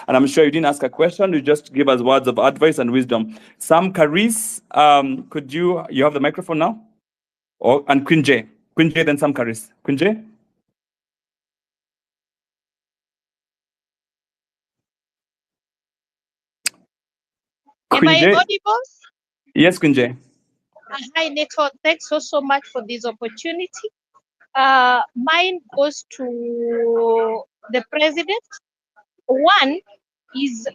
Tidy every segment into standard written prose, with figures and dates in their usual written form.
And I'm sure you didn't ask a question, you just give us words of advice and wisdom. Sam Karis, could you have the microphone now? And Queen J, then Sam Karis. Queen J? Am I audible? Yes, Queen J. Hi, Neto. Thanks so much for this opportunity. Mine goes to the president. One is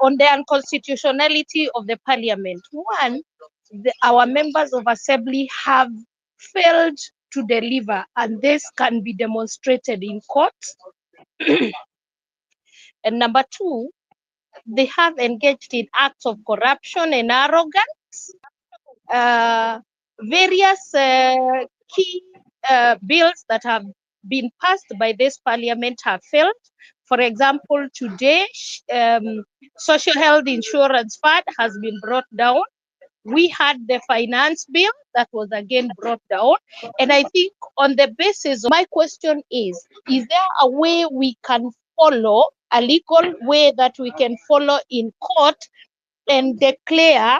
on the unconstitutionality of the parliament. One, our members of assembly have failed to deliver, and this can be demonstrated in court. And number two, they have engaged in acts of corruption and arrogance. Various key bills that have been passed by this parliament have failed. For example, today, social health insurance fund has been brought down. We had the finance bill that was again brought down. And I think on the basis, my question is there a way we can follow, a legal way that we can follow in court and declare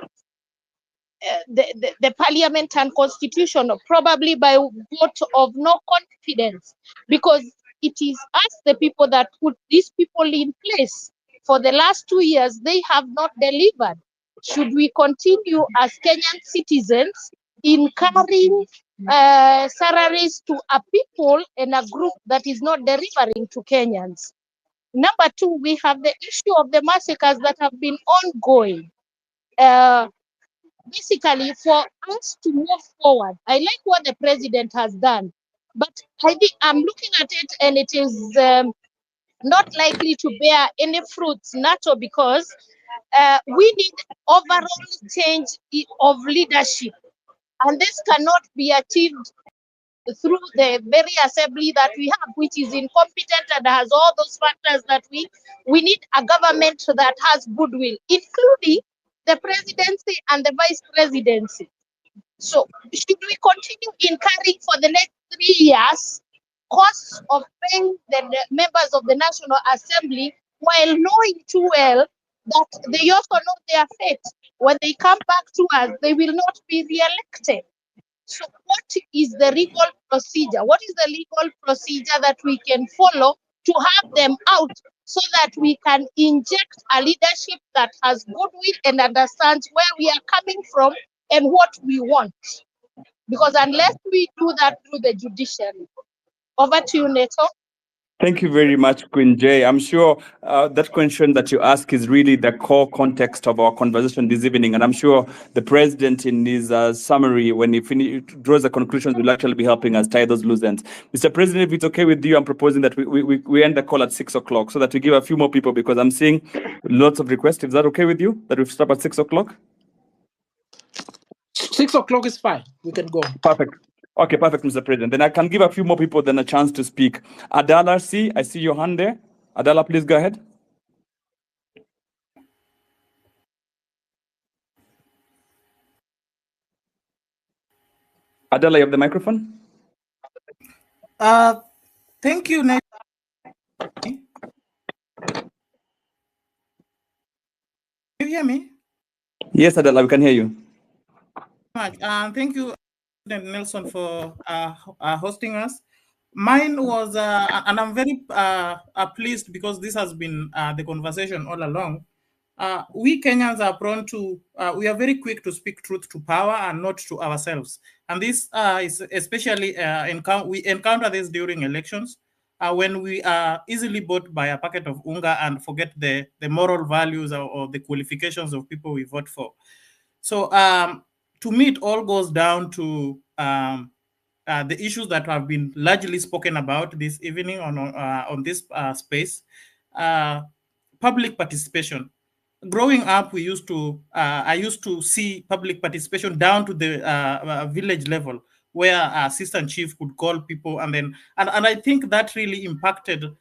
the parliament unconstitutional, probably by vote of no confidence, because it is us, the people, that put these people in place. For the last 2 years, they have not delivered. Should we continue as Kenyan citizens in carrying salaries to a people and a group that is not delivering to Kenyans? Number two, we have the issue of the massacres that have been ongoing. Basically, for us to move forward, I like what the president has done, but I think I'm looking at it and it is not likely to bear any fruits, NATO, because we need overall change of leadership, and this cannot be achieved through the very assembly that we have, which is incompetent and has all those factors that we need a government that has goodwill, including the presidency and the vice presidency. So should we continue incurring for the next 3 years costs of paying the members of the National Assembly while knowing too well that they also know their fate? When they come back to us, they will not be re-elected. So what is the legal procedure? What is the legal procedure that we can follow to have them out so that we can inject a leadership that has goodwill and understands where we are coming from and what we want? Because unless we do that through the judiciary. Over to you, Neto. Thank you very much, Queen Jay. I'm sure that question that you ask is really the core context of our conversation this evening. And I'm sure the president in his summary, when he draws the conclusions, will actually be helping us tie those loose ends. Mr. President, if it's okay with you, I'm proposing that we end the call at 6 o'clock so that we give a few more people, because I'm seeing lots of requests. Is that okay with you, that we stop at 6 o'clock? 6 o'clock is fine. We can go. Perfect. Okay, perfect, Mr. President. Then I can give a few more people then a chance to speak. Adala C, I see your hand there. Adala, please go ahead. Adala, you have the microphone. Thank you, Nate. Can you hear me? Yes, Adala, we can hear you. Thank you, President Nelson, for hosting us. Mine was, and I'm very pleased because this has been the conversation all along. We Kenyans are prone to, we are very quick to speak truth to power and not to ourselves. And this is especially, we encounter this during elections when we are easily bought by a packet of unga and forget the moral values or the qualifications of people we vote for. So to me, it all goes down to the issues that have been largely spoken about this evening on this space. Public participation. Growing up, I used to see public participation down to the village level, where assistant chief could call people, and I think that really impacted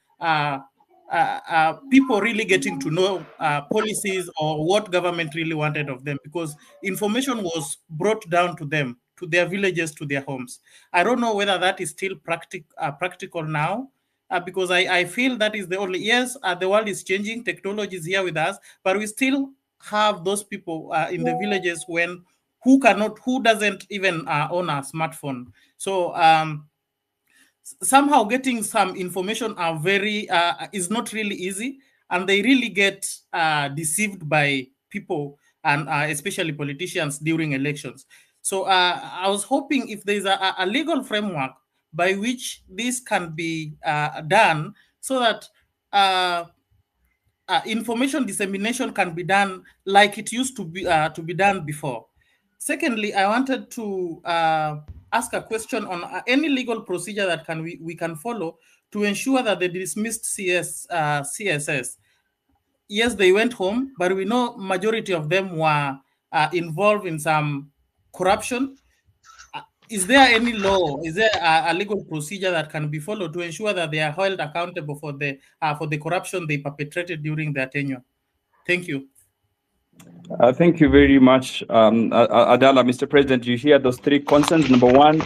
people really getting to know policies or what government really wanted of them, because information was brought down to them, to their villages, to their homes. I don't know whether that is still practical now, because I feel that is the only, yes, the world is changing, technology is here with us, but we still have those people in the villages who doesn't even own a smartphone. So somehow getting some information is not really easy, and they really get deceived by people, and especially politicians during elections. So I was hoping if there's a legal framework by which this can be done, so that information dissemination can be done like it used to be done before. Secondly, I wanted to ask a question on any legal procedure that we can follow to ensure that the dismissed CSS, yes, they went home, but we know majority of them were involved in some corruption. Is there any law? Is there a legal procedure that can be followed to ensure that they are held accountable for the corruption they perpetrated during their tenure? Thank you. Thank you very much, Adala. Mr. President, you hear those three concerns. Number one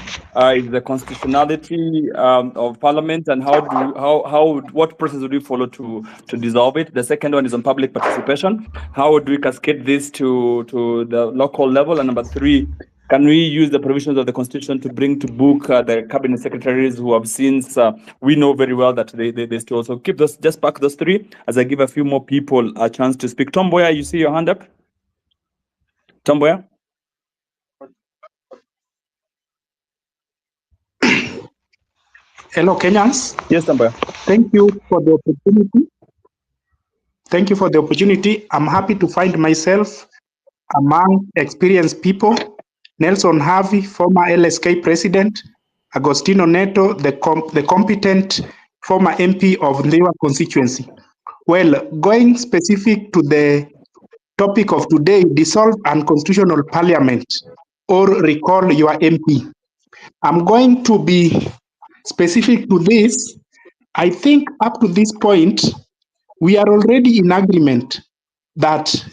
is the constitutionality of Parliament, and what process would we follow to dissolve it. The second one is on public participation. How would we cascade this to the local level? And number three, can we use the provisions of the Constitution to bring to book the cabinet secretaries who have since we know very well that they still also keep those, just pack those three as I give a few more people a chance to speak. Tom Boya, you see your hand up? Tom Boya? Hello, Kenyans. Yes, Tom Boya. Thank you for the opportunity. Thank you for the opportunity. I'm happy to find myself among experienced people. Nelson Harvey, former LSK president, Agostino Neto, the competent former MP of Ndiwa constituency. Well, going specific to the topic of today, dissolve unconstitutional parliament or recall your MP. I'm going to be specific to this. I think up to this point, we are already in agreement that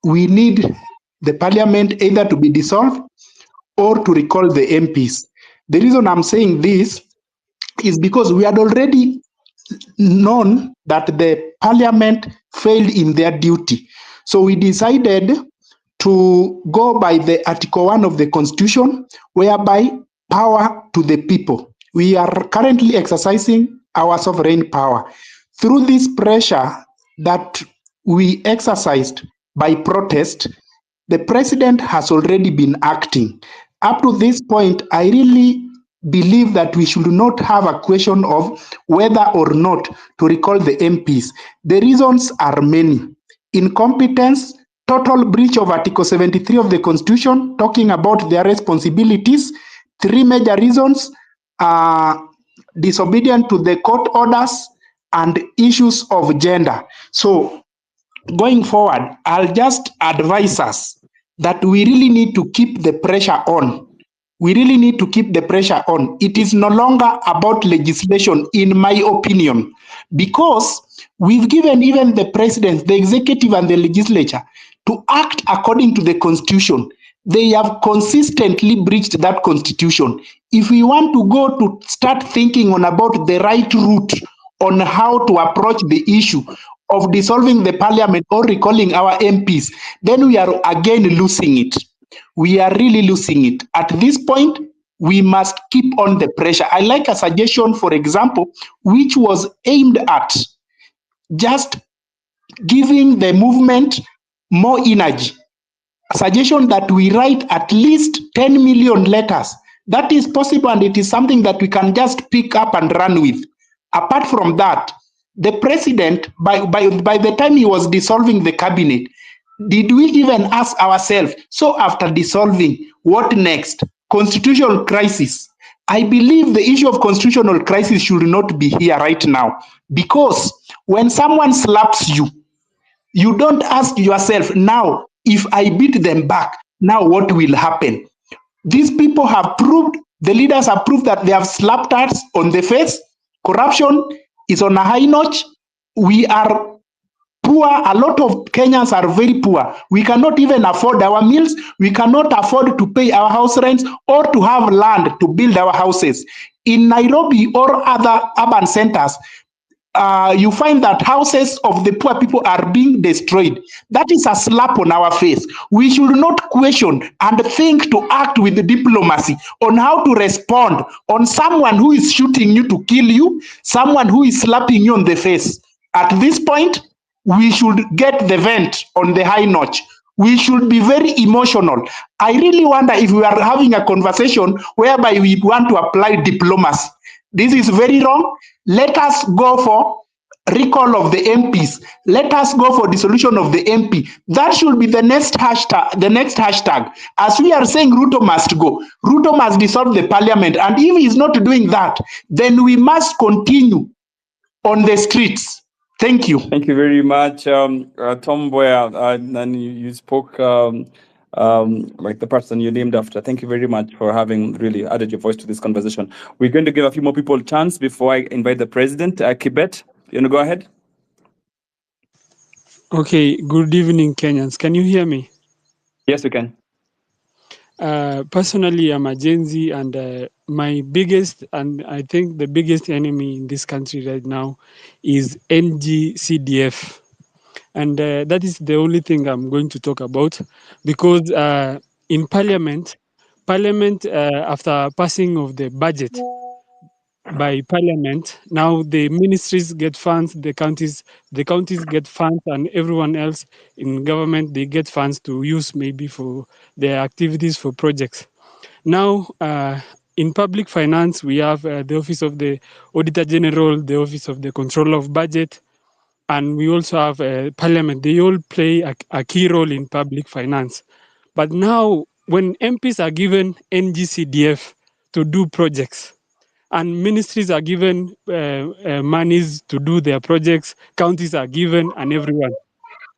we need the parliament either to be dissolved or to recall the MPs. The reason I'm saying this is because we had already known that the parliament failed in their duty. So we decided to go by the Article 1 of the Constitution, whereby power to the people. We are currently exercising our sovereign power. Through this pressure that we exercised by protest, the president has already been acting. Up to this point, I really believe that we should not have a question of whether or not to recall the MPs. The reasons are many. Incompetence, total breach of Article 73 of the Constitution, talking about their responsibilities. Three major reasons: disobedience to the court orders and issues of gender. So going forward, I'll just advise us that we really need to keep the pressure on. We really need to keep the pressure on. It is no longer about legislation, in my opinion, because we've given even the president, the executive, and the legislature to act according to the Constitution. They have consistently breached that Constitution. If we want to go to start thinking on about the right route on how to approach the issue of dissolving the parliament or recalling our MPs, then we are again losing it. We are really losing it. At this point, we must keep on the pressure. I like a suggestion, for example, which was aimed at just giving the movement more energy. A suggestion that we write at least 10 million letters. That is possible, and it is something that we can just pick up and run with. Apart from that, the president, by the time he was dissolving the cabinet, did we even ask ourselves, so after dissolving, what next? Constitutional crisis. I believe the issue of constitutional crisis should not be here right now, because when someone slaps you, you don't ask yourself, now, if I beat them back, now what will happen? These people have proved, the leaders have proved that they have slapped us on the face. Corruption is on a high notch. We are poor. A lot of Kenyans are very poor. We cannot even afford our meals. We cannot afford to pay our house rents or to have land to build our houses. In Nairobi or other urban centers, you find that houses of the poor people are being destroyed. That is a slap on our face. We should not question and think to act with diplomacy on how to respond on someone who is shooting you to kill you, someone who is slapping you on the face. At this point, we should get the vent on the high notch. We should be very emotional. I really wonder if we are having a conversation whereby we want to apply diplomacy. This is very wrong. Let us go for recall of the MPs. Let us go for dissolution of the MP. That should be the next hashtag. The next hashtag. As we are saying, Ruto must go. Ruto must dissolve the parliament. And if he is not doing that, then we must continue on the streets. Thank you. Thank you very much, Tom Boya. And you spoke like the person you named after. Thank you very much for having really added your voice to this conversation. We're going to give a few more people a chance before I invite the president. Kibet, you want to go ahead? Okay, good evening, Kenyans. Can you hear me? Yes, we can. Personally, I'm a Gen Z, and my biggest, and I think the biggest enemy in this country right now is NG-CDF. And that is the only thing I'm going to talk about, because in Parliament, after passing of the budget by Parliament, now the ministries get funds, the counties get funds, and everyone else in government, they get funds to use maybe for their activities, for projects. Now, in public finance, we have the Office of the Auditor General, the Office of the Controller of Budget, and we also have Parliament. They all play a key role in public finance. But now, when MPs are given NG-CDF to do projects, and ministries are given monies to do their projects, counties are given, and everyone.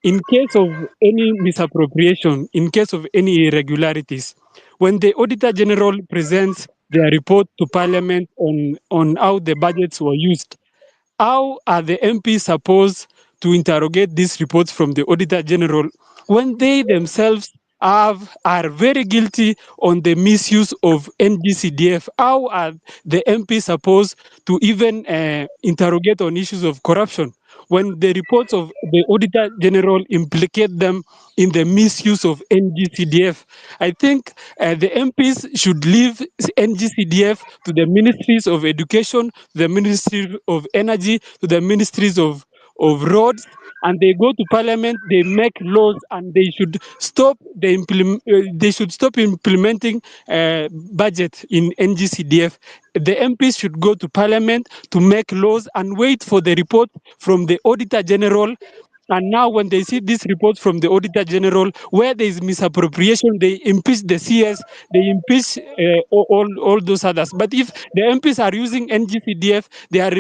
In case of any misappropriation, in case of any irregularities, when the Auditor General presents their report to Parliament on how the budgets were used, how are the MPs supposed to interrogate these reports from the Auditor General when they themselves are very guilty on the misuse of NG-CDF? How are the MPs supposed to even interrogate on issues of corruption when the reports of the Auditor General implicate them in the misuse of NG-CDF? I think the MPs should leave NG-CDF to the ministries of education, the ministry of energy, to the ministries of roads, and they go to Parliament, they make laws, and they should stop implementing budget in NG-CDF. The MPs should go to Parliament to make laws and wait for the report from the Auditor General. And now when they see this report from the Auditor General, where there is misappropriation, they impeach the CS, they impeach all those others. But if the MPs are using NG-CDF, they are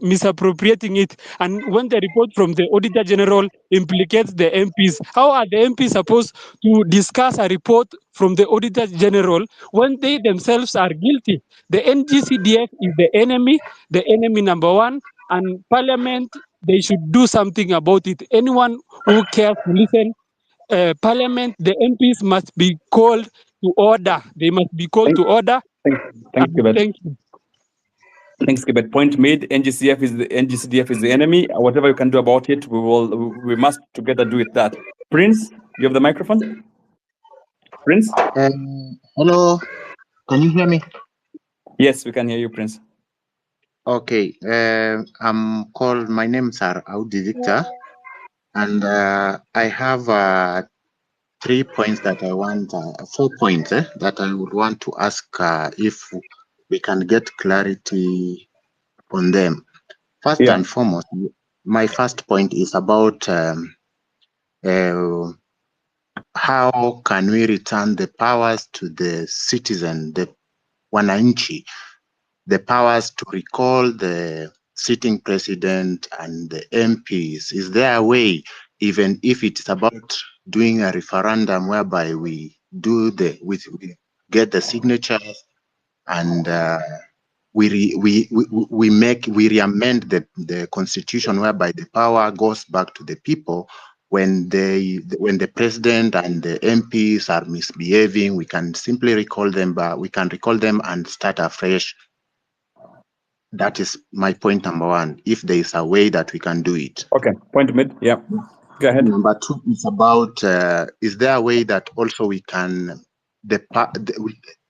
misappropriating it. And when the report from the Auditor General implicates the MPs, how are the MPs supposed to discuss a report from the Auditor General when they themselves are guilty? The NG-CDF is the enemy number one, and Parliament, they should do something about it. Anyone who cares to listen, Parliament, the MPs must be called to order. They must be called to order. Thank you, Thank you. Thanks, Kibet. Point made. NG-CDF is the enemy. Whatever you can do about it, we must together do it. That. Prince, you have the microphone. Prince. Hello, can you hear me? Yes, we can hear you, Prince. Okay, I'm called. My name is Audi Victor, and I have 3 points that I want, 4 points that I would want to ask if we can get clarity on them. First and foremost, my first point is about how can we return the powers to the citizen, the wananchi, the powers to recall the sitting president and the MPs? Is there a way, even if it's about doing a referendum whereby we do we get the signatures and we re-amend the constitution whereby the power goes back to the people. When the president and the MPs are misbehaving, we can simply recall them, but we can recall them and start afresh. That is my point number one. If there is a way that we can do it. Okay, point made. Yeah, go ahead. Number two is about is there a way that also we can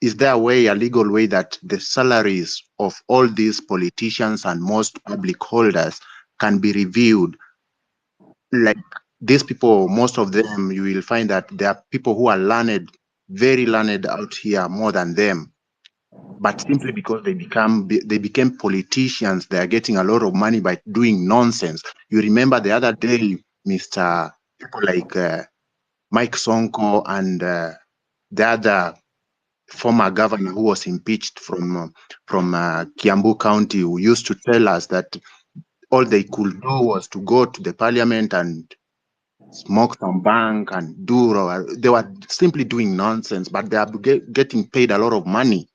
is there a way, a legal way, that the salaries of all these politicians and most public holders can be reviewed? Like these people, most of them, you will find that there are people who are learned, very learned out here more than them. But simply because they became politicians, they are getting a lot of money by doing nonsense. You remember the other day, Mr. People like Mike Sonko and the other former governor who was impeached from Kiambu County, who used to tell us that all they could do was to go to the parliament and smoke some bank and they were simply doing nonsense, but they are getting paid a lot of money.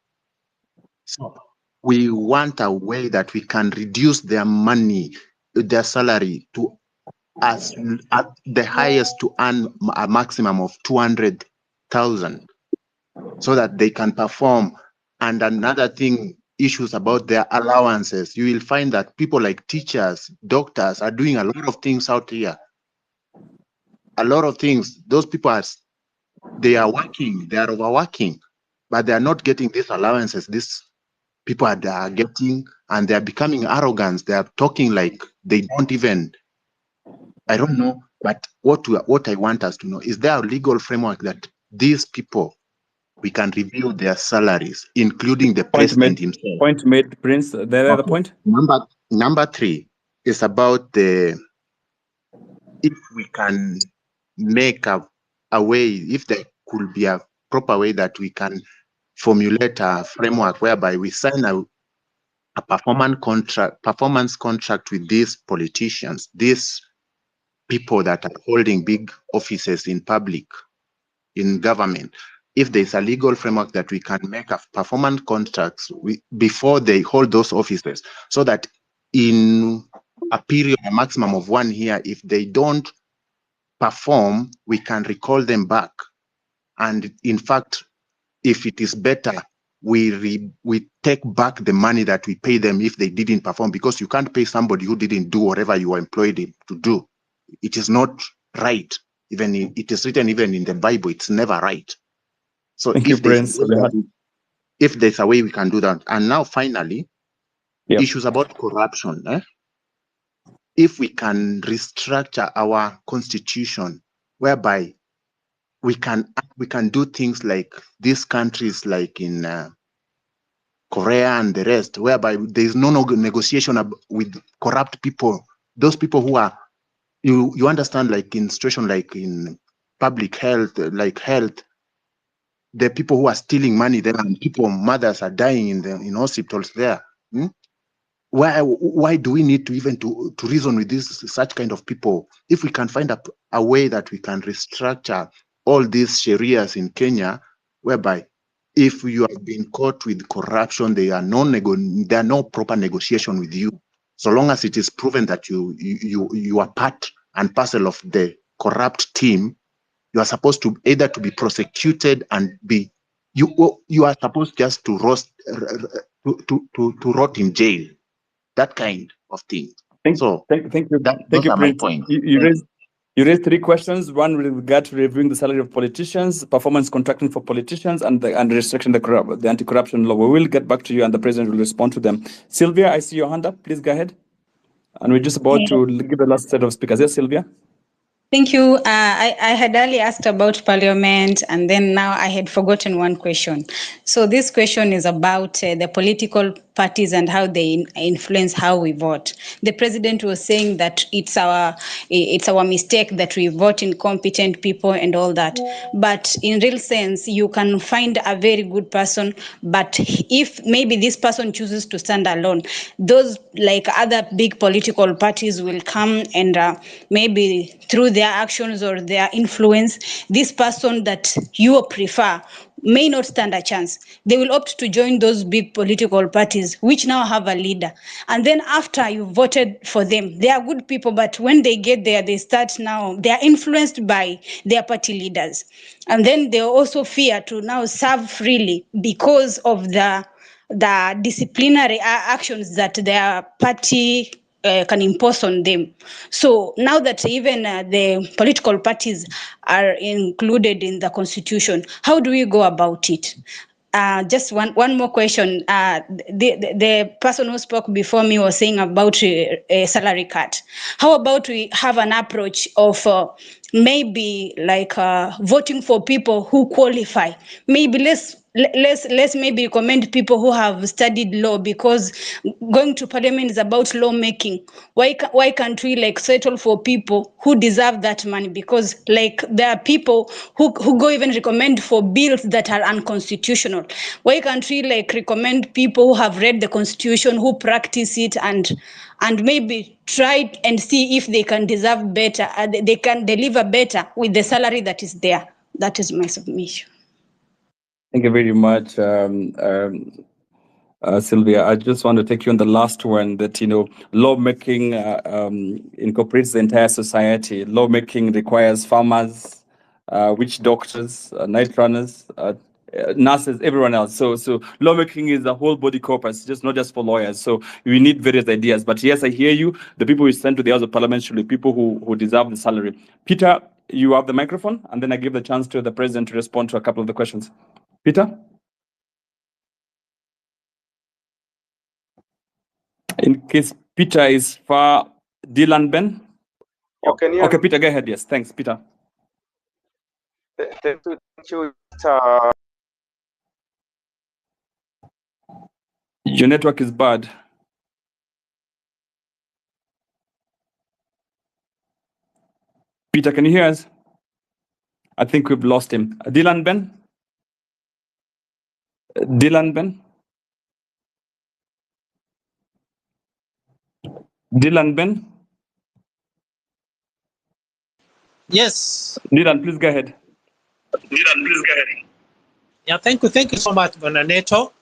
So we want a way that we can reduce their money, their salary to at the highest to earn a maximum of 200,000 so that they can perform. And another thing, issues about their allowances. You will find that people like teachers, doctors are doing a lot of things out here. A lot of things. Those people they are working, they are overworking, but they are not getting these allowances. These people are getting, and they are becoming arrogant. They are talking like they don't even, I don't know. But what I want us to know, is there a legal framework that these people, we can review their salaries, including the president himself? Point made, Prince. The other point? Number three is about if we can make a way, if there could be a proper way that we can formulate a framework whereby we sign a performance contract with these politicians, these people that are holding big offices in public, in government. If there's a legal framework that we can make a performance contracts before they hold those offices, so that in a period, a maximum of 1 year, if they don't perform, we can recall them back. And in fact, if it is better, we take back the money that we pay them if they didn't perform, because you can't pay somebody who didn't do whatever you employed him to do. It is not right. It is written even in the Bible, it's never right. So if there's a way we can do that. And now finally, issues about corruption. If we can restructure our constitution whereby we can do things like these countries like in Korea and the rest, whereby there is no negotiation with corrupt people. Those people who are, you understand, like in situation like in public health, like health, the people who are stealing money there, and mothers are dying in hospitals there. Why do we need to even to reason with such kind of people? If we can find a way that we can restructure all these sharias in Kenya, whereby if you have been caught with corruption, there are no proper negotiation with you. So long as it is proven that you are part and parcel of the corrupt team, you are supposed to either to be prosecuted and you are supposed just to rot in jail. That kind of thing. Thank you. Those are my points. You raised 3 questions. One with regard to reviewing the salary of politicians, performance contracting for politicians, and restricting the anti-corruption law. We will get back to you, and the president will respond to them. Sylvia, I see your hand up. Please go ahead. And we're just about to give the last set of speakers. Yes, Sylvia. Thank you. I had earlier asked about Parliament, and then now I had forgotten one question. So this question is about the political parties and how they influence how we vote. The president was saying that it's our mistake that we vote incompetent people and all that. But in real sense, you can find a very good person, but if maybe this person chooses to stand alone, those like other big political parties will come and maybe through their actions or their influence, this person that you prefer may not stand a chance. They will opt to join those big political parties, which now have a leader. And then after you voted for them, they are good people, but when they get there, they are influenced by their party leaders. And then they also fear to now serve freely because of the disciplinary actions that their party can impose on them. So now that even the political parties are included in the constitution, how do we go about it? Just one more question. The person who spoke before me was saying about a salary cut. How about we have an approach of maybe like voting for people who qualify? Maybe let's maybe recommend people who have studied law, because going to parliament is about lawmaking. Why can't we like settle for people who deserve that money? Because like there are people who go even recommend for bills that are unconstitutional. Why can't we like recommend people who have read the constitution, who practice it, and maybe try and see if they can deserve better, they can deliver better with the salary that is there? That is my submission. Thank you very much, Sylvia. I just want to take you on the last one, that, lawmaking incorporates the entire society. Lawmaking requires farmers, witch doctors, night runners, nurses, everyone else. So lawmaking is a whole body corpus, just not just for lawyers. So we need various ideas. But yes, I hear you. The people we send to the House of Parliament should be people who deserve the salary. Peter, you have the microphone, and then I give the chance to the president to respond to a couple of the questions. Peter? In case Peter is far, Dylan Ben? Okay, Peter, go ahead. Yes, thanks, Peter. Thank you. Your network is bad. Peter, can you hear us? I think we've lost him. Dylan Ben? Dylan Ben? Dylan Ben? Yes. Dylan, please go ahead. Yeah, thank you so much, Bonaneto.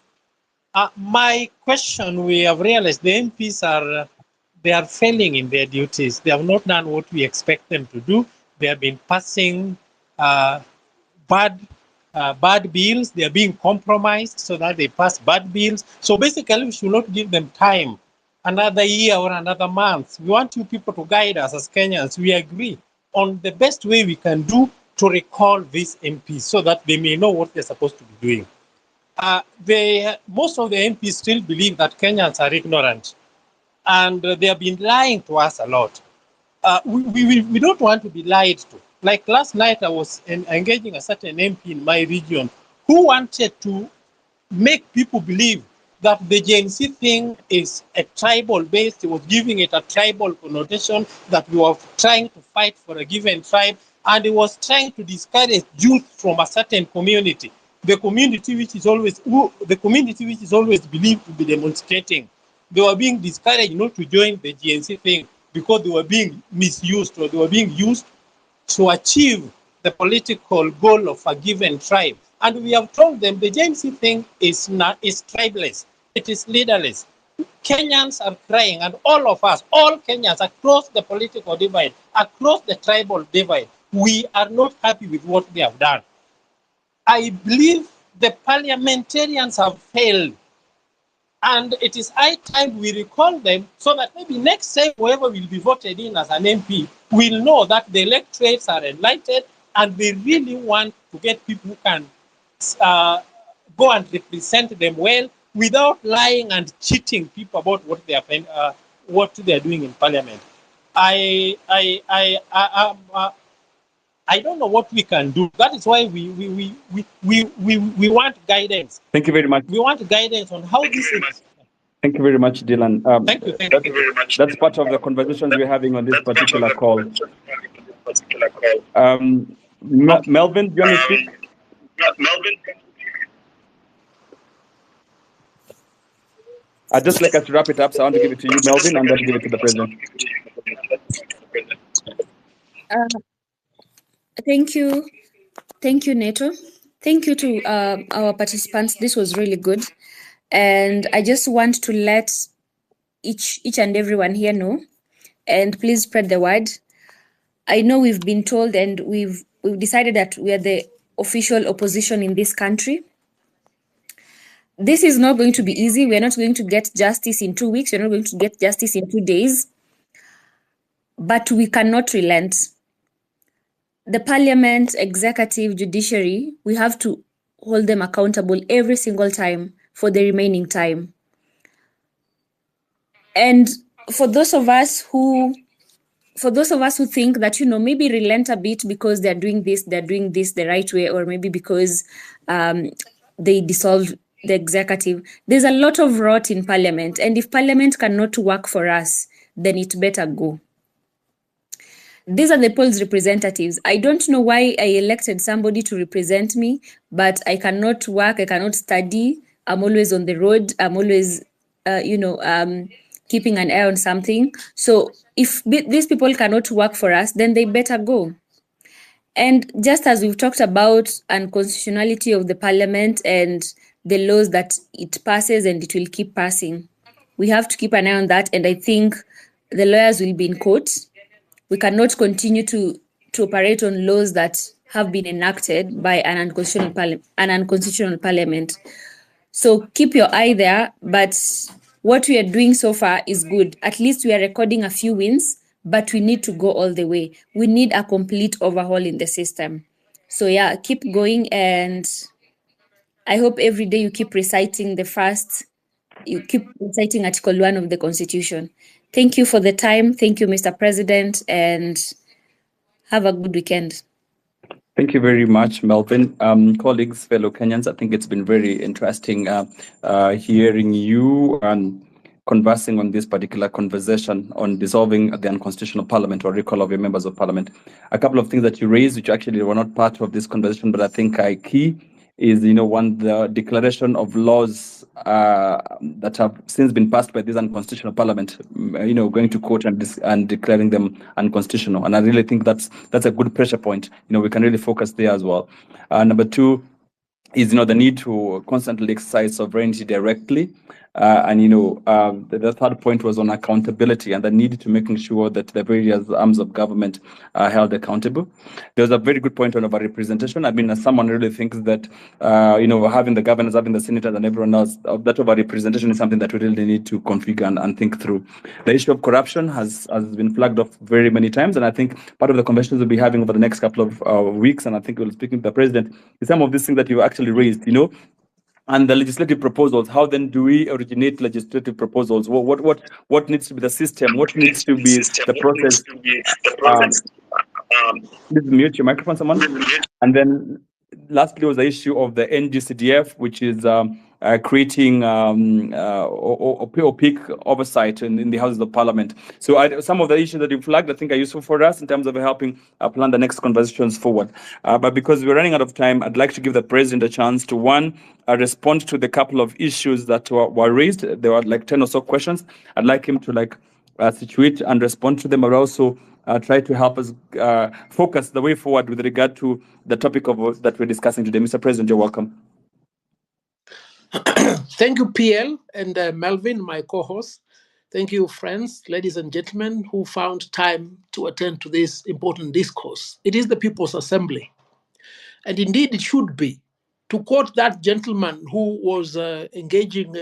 My question, we have realized the MPs are failing in their duties. They have not done what we expect them to do. They have been passing bad bills. They are being compromised so that they pass bad bills. So basically, we should not give them time, another year or another month. We want you people to guide us as Kenyans. We agree on the best way we can do to recall these MPs so that they may know what they're supposed to be doing. Most of the MPs still believe that Kenyans are ignorant, and they have been lying to us a lot. We don't want to be lied to. Like last night, I was engaging a certain MP in my region who wanted to make people believe that the GNC thing is a tribal-based. He was giving it a tribal connotation, that we were trying to fight for a given tribe, and he was trying to discourage youth from a certain community. The community which is always believed to be demonstrating. They were being discouraged not to join the GNC thing because they were being misused, or they were being used to achieve the political goal of a given tribe. And we have told them the GNC thing is tribeless. It is leaderless. Kenyans are crying, and all of us, all Kenyans across the political divide, across the tribal divide, we are not happy with what they have done. I believe the parliamentarians have failed, and it is high time we recall them so that maybe next time whoever will be voted in as an MP will know that the electorates are enlightened and they really want to get people who can go and represent them well without lying and cheating people about what they are doing in parliament. I don't know what we can do. That is why we want guidance. Thank you very much. We want guidance on how this is. Thank you very much, Dylan. Thank you very much. That's part of the conversations we're having on this particular call. Melvin, do you want to speak? Melvin? I'd just like us to wrap it up, so I want to give it to you, Melvin, and then give it to the president. Thank you, Neto. Thank you to our participants. This was really good. And I just want to let each and everyone here know, and please spread the word. I know we've been told and we've decided that we are the official opposition in this country. This is not going to be easy. We're not going to get justice in 2 weeks. We're not going to get justice in 2 days. But we cannot relent. The parliament, executive, judiciary, we have to hold them accountable every single time for the remaining time. And for those of us who think that, maybe relent a bit because they're doing this the right way, or maybe because they dissolved the executive, there's a lot of rot in parliament. And if parliament cannot work for us, then it better go. These are the people's representatives. I don't know why I elected somebody to represent me, but I cannot work, I cannot study. I'm always on the road. I'm always, keeping an eye on something. So if these people cannot work for us, then they better go. And just as we've talked about unconstitutionality of the parliament and the laws that it passes and it will keep passing, we have to keep an eye on that. And I think the lawyers will be in court. We cannot continue to operate on laws that have been enacted by an unconstitutional parliament. So keep your eye there. But what we are doing so far is good. At least we are recording a few wins, but we need to go all the way. We need a complete overhaul in the system. So yeah, keep going. And I hope every day you keep reciting Article 1 of the Constitution. Thank you for the time. Thank you, Mr. President, and have a good weekend. Thank you very much, Melvin. Colleagues, fellow Kenyans, I think it's been very interesting hearing you and conversing on this particular conversation on dissolving the unconstitutional parliament or recall of your members of parliament. A couple of things that you raised, which actually were not part of this conversation, but I think are key, is, one, the declaration of laws that have since been passed by this unconstitutional parliament, going to court and declaring them unconstitutional. And I really think that's a good pressure point. We can really focus there as well. Number two is, the need to constantly exercise sovereignty directly. The third point was on accountability and the need to making sure that the various arms of government are held accountable. There was a very good point on over-representation. I mean, as someone really thinks that, having the governors, having the senators and everyone else, that over-representation is something that we really need to configure and think through. The issue of corruption has been flagged off very many times, and I think part of the conversations we'll be having over the next couple of weeks, and I think we'll be speaking to the president, is some of these things that you actually raised, and the legislative proposals. How then do we originate legislative proposals? What needs to be the system? What needs to be the process? Please mute your microphone, someone. And then lastly was the issue of the NG-CDF, which is creating opaque oversight in the Houses of Parliament. So some of the issues that you flagged, I think, are useful for us in terms of helping plan the next conversations forward. But because we're running out of time, I'd like to give the President a chance to, one, respond to the couple of issues that were raised. There were like 10 or so questions. I'd like him to situate and respond to them, but also try to help us focus the way forward with regard to the topic that we're discussing today. Mr. President, you're welcome. Thank you, PL and Melvin, my co-host. Thank you, friends, ladies and gentlemen, who found time to attend to this important discourse. It is the People's Assembly. And indeed, it should be. To quote that gentleman who was engaging,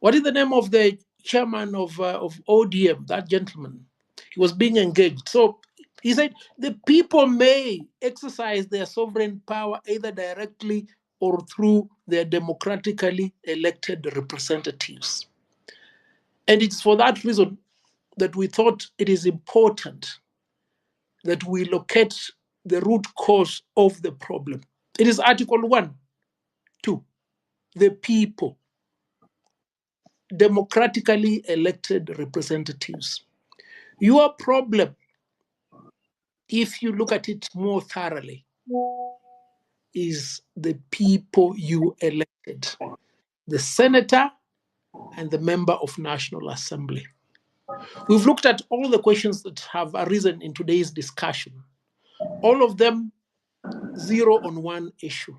what is the name of the chairman of ODM, that gentleman? He was being engaged. So he said, the people may exercise their sovereign power either directly or through their democratically elected representatives. And it's for that reason that we thought it is important that we locate the root cause of the problem. It is Article 1, 2, the people, democratically elected representatives. Your problem, if you look at it more thoroughly, is the people you elected, the senator and the member of National Assembly. We've looked at all the questions that have arisen in today's discussion. All of them zero on one issue: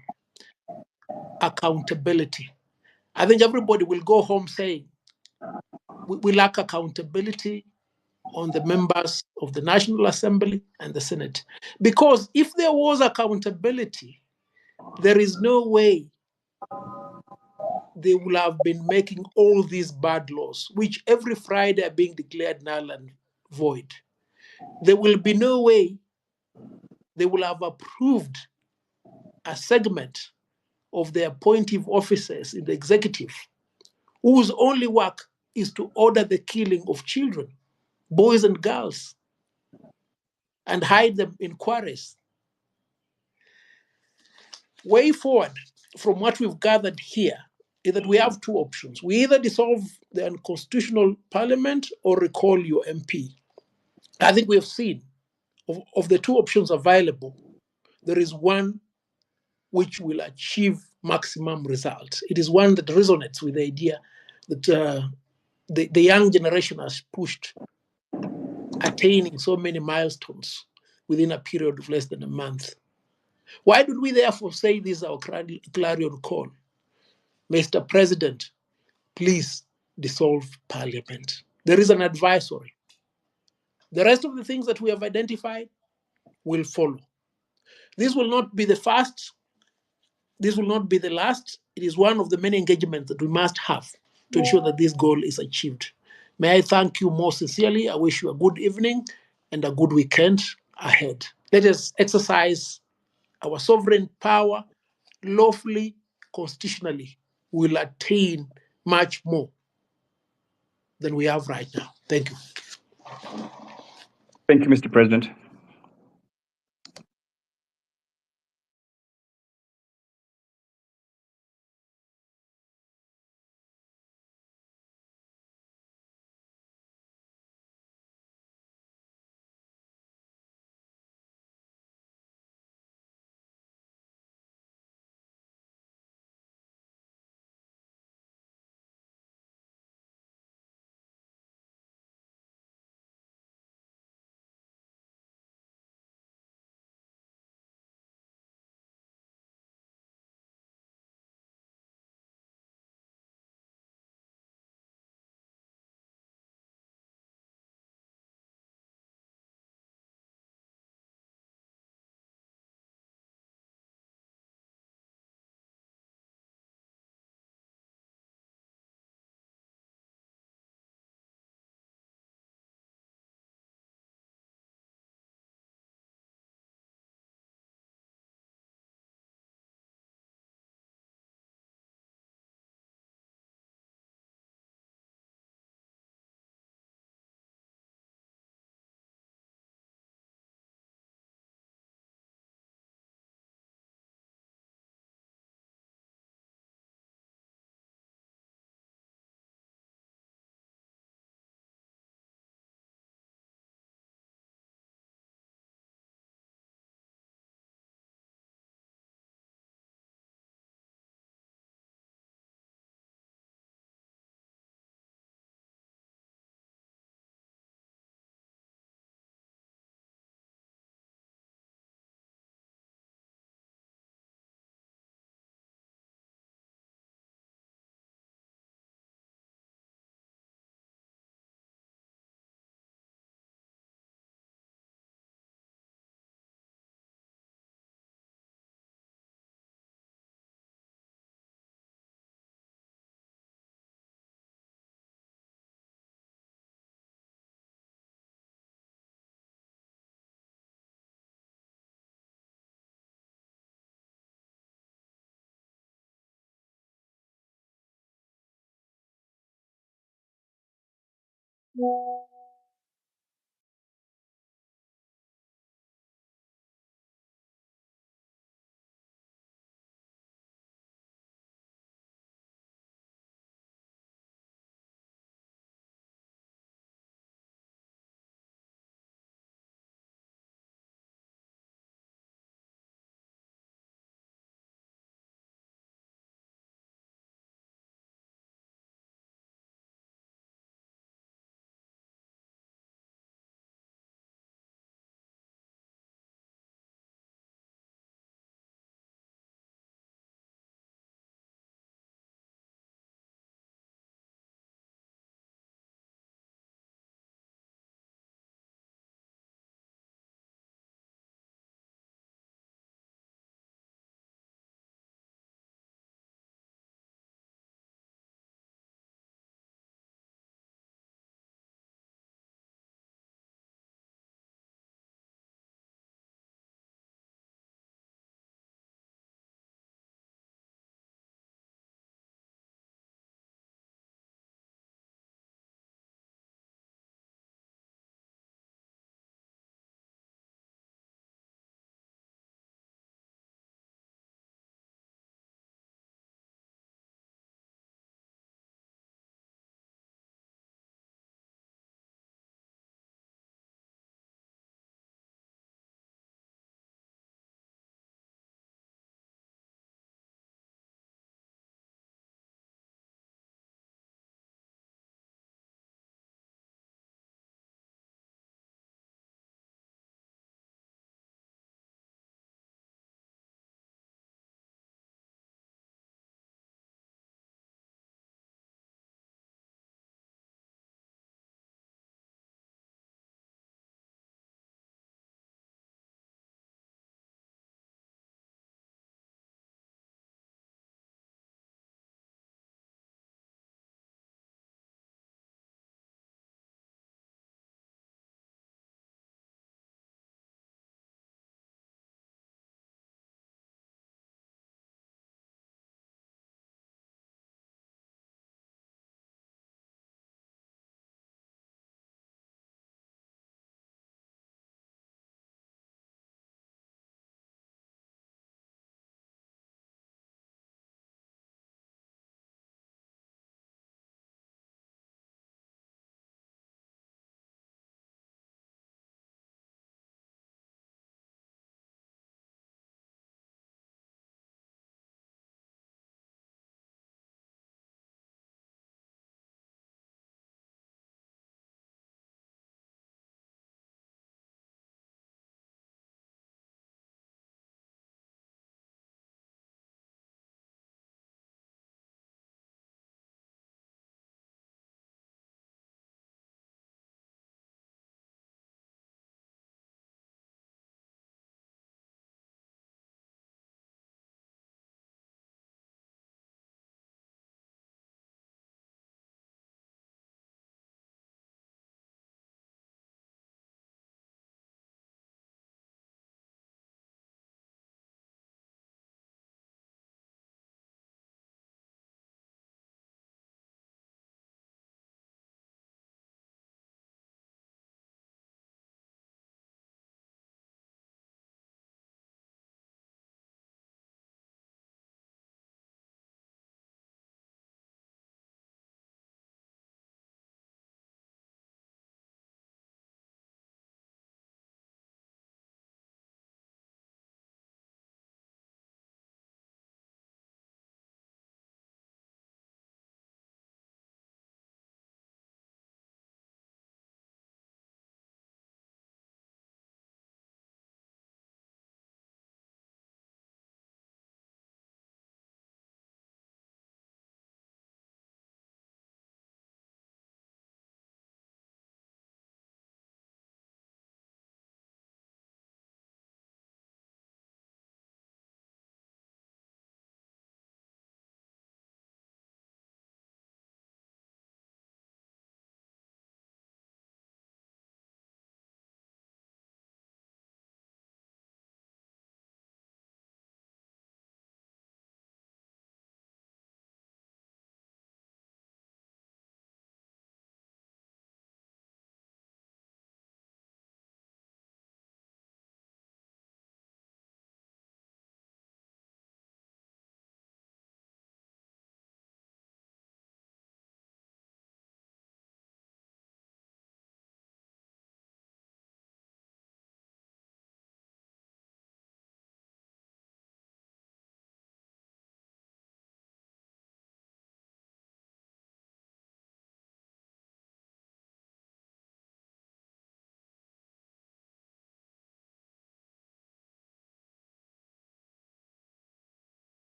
accountability. I think everybody will go home saying we lack accountability on the members of the National Assembly and the Senate. Because if there was accountability, there is no way they will have been making all these bad laws, which every Friday are being declared null and void. There will be no way they will have approved a segment of the appointive officers in the executive whose only work is to order the killing of children, boys and girls, and hide them in quarries. Way forward from what we've gathered here is that we have two options. We either dissolve the unconstitutional parliament or recall your MP. I think we have seen of the two options available, there is one which will achieve maximum results. It is one that resonates with the idea that the young generation has pushed, attaining so many milestones within a period of less than a month. Why do we therefore say this is our clarion call? Mr. President, please dissolve parliament. There is an advisory. The rest of the things that we have identified will follow. This will not be the first. This will not be the last. It is one of the many engagements that we must have to ensure that this goal is achieved. May I thank you most sincerely. I wish you a good evening and a good weekend ahead. Let us exercise our sovereign power lawfully, constitutionally. We will attain much more than we have right now. Thank you. Thank you, Mr. President.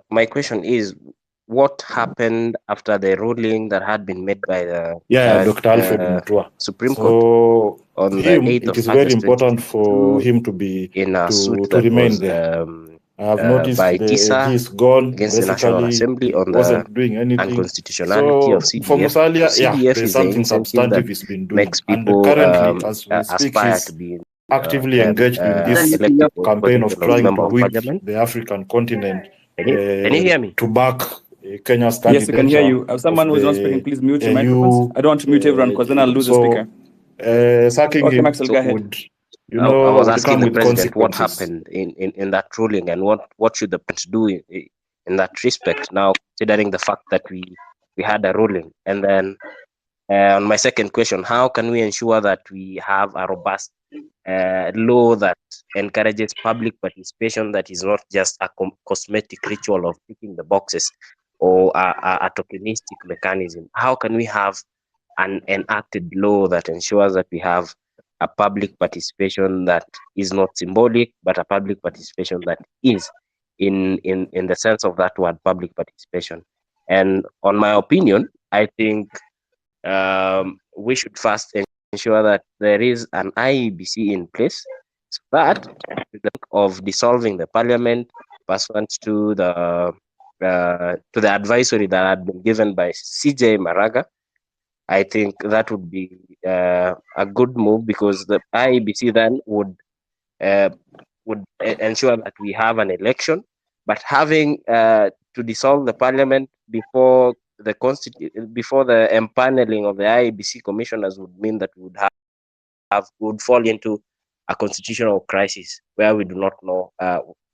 My question is, what happened after the ruling that had been made by the Dr. Alfred Mutua. Supreme Court So on the him, 8th it of is very August important for 2022 him to be in a suit to that remain was there. I have noticed by the TISA AG is gone. against the National Basically, Assembly he on the wasn't doing anything. unconstitutionality of So for CDF. Musalia, So yeah, CDF there's is the something incentive that substantive he's been doing. makes And people currently, as we speak, aspire to he's be actively engaged in this elected for campaign of position of trying to member of whip parliament. the African continent Can you hear me? to back Kenya's Yes, we can hear candidature you. Someone of who is not speaking, the please mute your microphones. AU. I don't want to mute everyone because then I'll lose the speaker. Sacking Okay, him Maxwell, go ahead. would, I was would asking come the with president what consequences. happened in that ruling and what should the president do in that respect now, considering the fact that we had a ruling. And then on my second question, how can we ensure that we have a robust law that encourages public participation, that is not just a cosmetic ritual of ticking the boxes or a tokenistic mechanism? How can we have an enacted law that ensures that we have a public participation that is not symbolic, but a public participation that is in the sense of that word, public participation? And on my opinion, I think we should first ensure that there is an IEBC in place, so that of dissolving the parliament pursuant to the advisory that had been given by CJ Maraga. I think that would be a good move, because the IEBC then would ensure that we have an election. But having to dissolve the parliament before the empaneling of the IEBC commissioners would mean that we would fall into a constitutional crisis where we do not know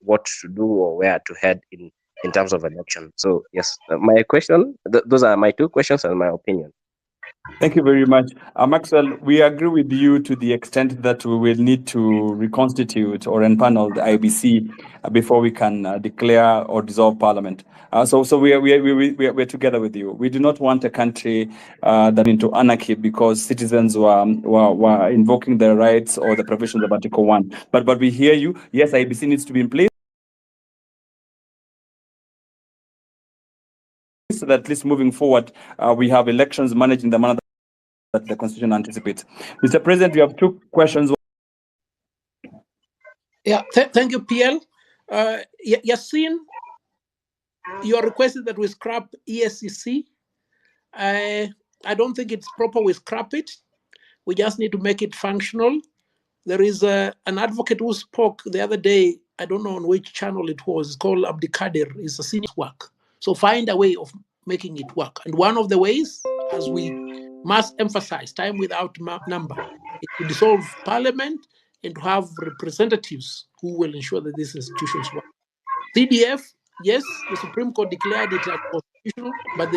what to do or where to head in terms of election. So yes, my question, those are my two questions and my opinion. Thank you very much. Maxwell, we agree with you to the extent that we will need to reconstitute or empanel the IBC before we can declare or dissolve parliament. So we're together with you. We do not want a country that into anarchy because citizens were invoking their rights or the provisions of Article 1. But we hear you. Yes, IBC needs to be in place, so that at least moving forward, we have elections managed in the manner that the Constitution anticipates. Mr. President, we have two questions. Yeah, thank you, PL. Yassine, you are requesting that we scrap ESCC. I don't think it's proper we scrap it. We just need to make it functional. There is an advocate who spoke the other day, I don't know on which channel it was, called Abdikadir. It's a senior work. So find a way of making it work. And one of the ways, as we must emphasize, time without number, is to dissolve parliament and to have representatives who will ensure that these institutions work. CDF, yes, the Supreme Court declared it unconstitutional, but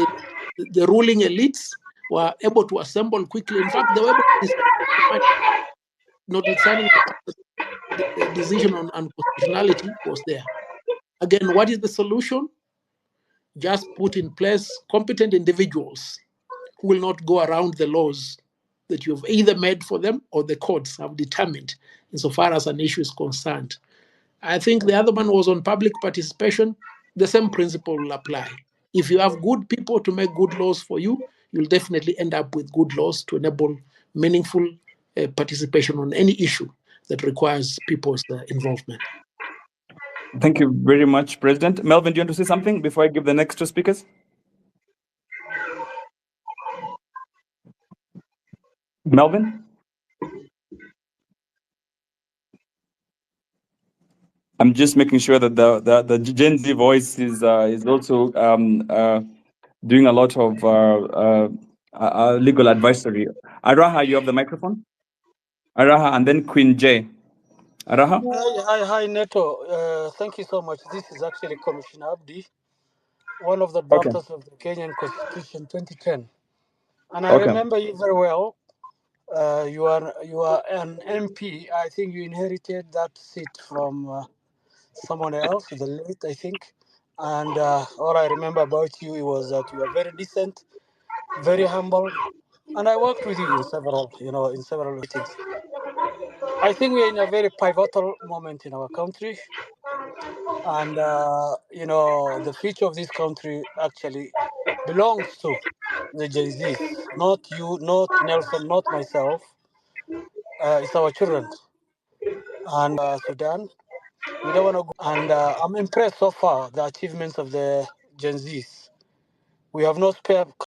the ruling elites were able to assemble quickly. In fact, they were able to, notwithstanding the decision on unconstitutionality was there. Again, what is the solution? Just put in place competent individuals who will not go around the laws that you've either made for them or the courts have determined insofar as an issue is concerned. I think the other one was on public participation. The same principle will apply. If you have good people to make good laws for you, you'll definitely end up with good laws to enable meaningful participation on any issue that requires people's involvement. Thank you very much, President. Melvin, do you want to say something before I give the next two speakers? Melvin? I'm just making sure that the Gen Z voice is also doing a lot of legal advisory. Araha, you have the microphone? Araha, and then Queen J. Araha? Hi, Neto. Thank you so much. This is actually Commissioner Abdi, one of the drafters of the Kenyan Constitution 2010. And I remember you very well. You are an MP. I think you inherited that seat from someone else, the late, I think. And all I remember about you was that you are very decent, very humble. And I worked with you in several meetings. I think we are in a very pivotal moment in our country. And you know, the future of this country actually belongs to the Gen Zs, not you, not Nelson, not myself. It's our children. And Sudan, we don't want to go. And I'm impressed so far the achievements of the Gen Zs. We have no spare